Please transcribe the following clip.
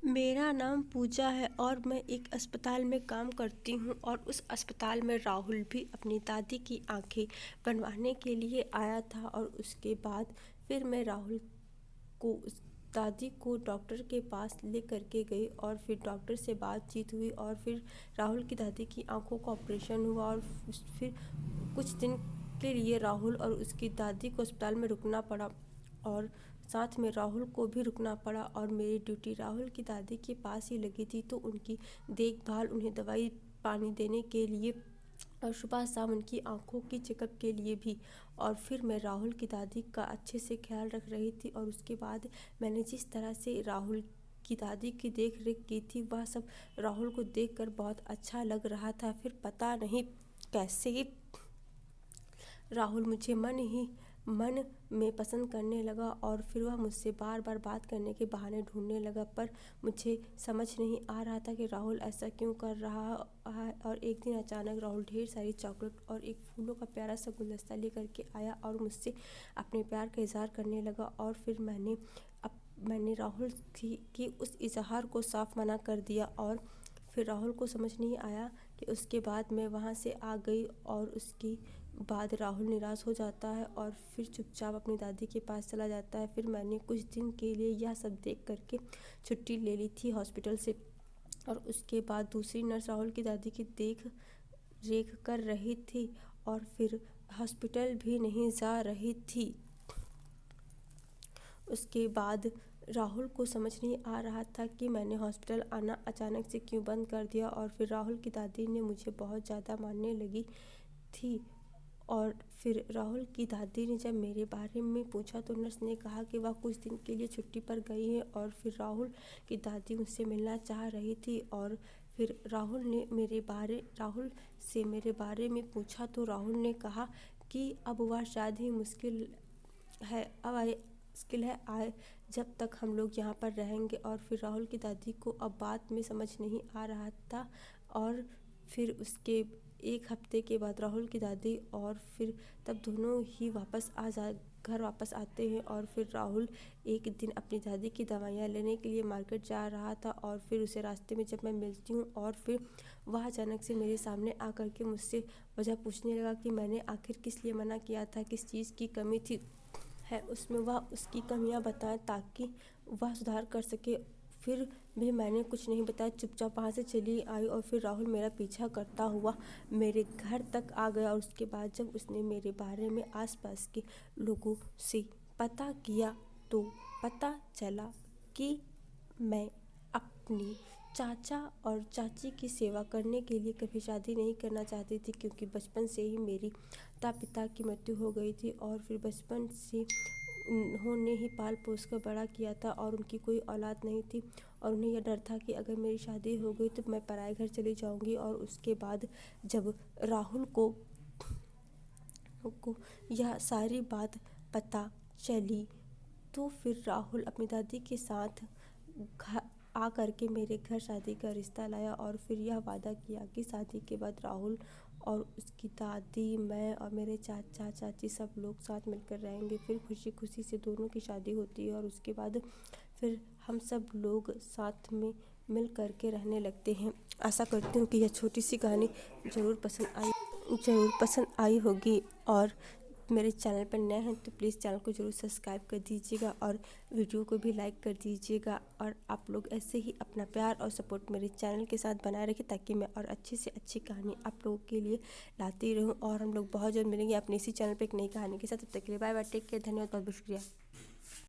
मेरा नाम पूजा है और मैं एक अस्पताल में काम करती हूँ और उस अस्पताल में राहुल भी अपनी दादी की आंखें बनवाने के लिए आया था। और उसके बाद फिर मैं राहुल को उस दादी को डॉक्टर के पास ले करके गई और फिर डॉक्टर से बातचीत हुई और फिर राहुल की दादी की आंखों का ऑपरेशन हुआ। और फिर कुछ दिन के लिए राहुल और उसकी दादी को अस्पताल में रुकना पड़ा और साथ में राहुल को भी रुकना पड़ा। और मेरी ड्यूटी राहुल की दादी के पास ही लगी थी, तो उनकी देखभाल, उन्हें दवाई पानी देने के लिए और सुबह शाम उनकी आंखों की चेकअप के लिए भी। और फिर मैं राहुल की दादी का अच्छे से ख्याल रख रही थी। और उसके बाद मैंने जिस तरह से राहुल की दादी की देख रेख की थी, वह सब राहुल को देखकर बहुत अच्छा लग रहा था। फिर पता नहीं कैसे राहुल मुझे मन में पसंद करने लगा और फिर वह मुझसे बार बार बात करने के बहाने ढूंढने लगा, पर मुझे समझ नहीं आ रहा था कि राहुल ऐसा क्यों कर रहा है। और एक दिन अचानक राहुल ढेर सारी चॉकलेट और एक फूलों का प्यारा सा गुलदस्ता लेकर के आया और मुझसे अपने प्यार का इजहार करने लगा। और फिर मैंने राहुल की उस इजहार को साफ मना कर दिया। और फिर राहुल को समझ नहीं आया कि उसके बाद मैं वहाँ से आ गई और उसके बाद राहुल निराश हो जाता है और फिर चुपचाप अपनी दादी के पास चला जाता है। फिर मैंने कुछ दिन के लिए यह सब देख करके छुट्टी ले ली थी हॉस्पिटल से। और उसके बाद दूसरी नर्स राहुल की दादी की देख रेख कर रही थी और फिर हॉस्पिटल भी नहीं जा रही थी। उसके बाद राहुल को समझ नहीं आ रहा था कि मैंने हॉस्पिटल आना अचानक से क्यों बंद कर दिया। और फिर राहुल की दादी ने मुझे बहुत ज़्यादा मानने लगी थी। और फिर राहुल की दादी ने जब मेरे बारे में पूछा तो नर्स ने कहा कि वह कुछ दिन के लिए छुट्टी पर गई है। और फिर राहुल की दादी मुझसे मिलना चाह रही थी। और फिर राहुल से मेरे बारे में पूछा तो राहुल ने कहा कि अब वह शादी मुश्किल है, आए जब तक हम लोग यहाँ पर रहेंगे। और फिर राहुल की दादी को अब बात में समझ नहीं आ रहा था। और फिर उसके एक हफ्ते के बाद राहुल की दादी और फिर तब दोनों ही घर वापस आते हैं। और फिर राहुल एक दिन अपनी दादी की दवाइयाँ लेने के लिए मार्केट जा रहा था और फिर उसे रास्ते में जब मैं मिलती हूँ और फिर वह अचानक से मेरे सामने आकर के मुझसे वजह पूछने लगा कि मैंने आखिर किस लिए मना किया था, किस चीज़ की कमी थी है उसमें, वह उसकी कमियां बताएं ताकि वह सुधार कर सके। फिर भी मैंने कुछ नहीं बताया, चुपचाप वहाँ से चली आई। और फिर राहुल मेरा पीछा करता हुआ मेरे घर तक आ गया। और उसके बाद जब उसने मेरे बारे में आसपास के लोगों से पता किया तो पता चला कि मैं अपनी चाचा और चाची की सेवा करने के लिए कभी शादी नहीं करना चाहती थी, क्योंकि बचपन से ही मेरी माता पिता की मृत्यु हो गई थी। और फिर बचपन से उन्होंने ही पाल पोस कर बड़ा किया था और उनकी कोई औलाद नहीं थी। और उन्हें यह डर था कि अगर मेरी शादी हो गई तो मैं पराए घर चली जाऊंगी। और उसके बाद जब राहुल को यह सारी बात पता चली तो फिर राहुल अपनी दादी के साथ आ करके मेरे घर शादी का रिश्ता लाया। और फिर यह वादा किया कि शादी के बाद राहुल और उसकी दादी, मैं और मेरे चाचा चाची सब लोग साथ मिलकर रहेंगे। फिर खुशी खुशी से दोनों की शादी होती है और उसके बाद फिर हम सब लोग साथ में मिल कर के रहने लगते हैं। आशा करती हूँ कि यह छोटी सी कहानी ज़रूर पसंद आई होगी। और मेरे चैनल पर नए हैं तो प्लीज़ चैनल को ज़रूर सब्सक्राइब कर दीजिएगा और वीडियो को भी लाइक कर दीजिएगा। और आप लोग ऐसे ही अपना प्यार और सपोर्ट मेरे चैनल के साथ बनाए रखें ताकि मैं और अच्छी से अच्छी कहानी आप लोगों के लिए लाती रहूं। और हम लोग बहुत जल्द मिलेंगे अपने इसी चैनल पर एक नई कहानी के साथ। तब तक के लिए बाय बाय, टेक केयर, धन्यवाद, बहुत बहुत शुक्रिया।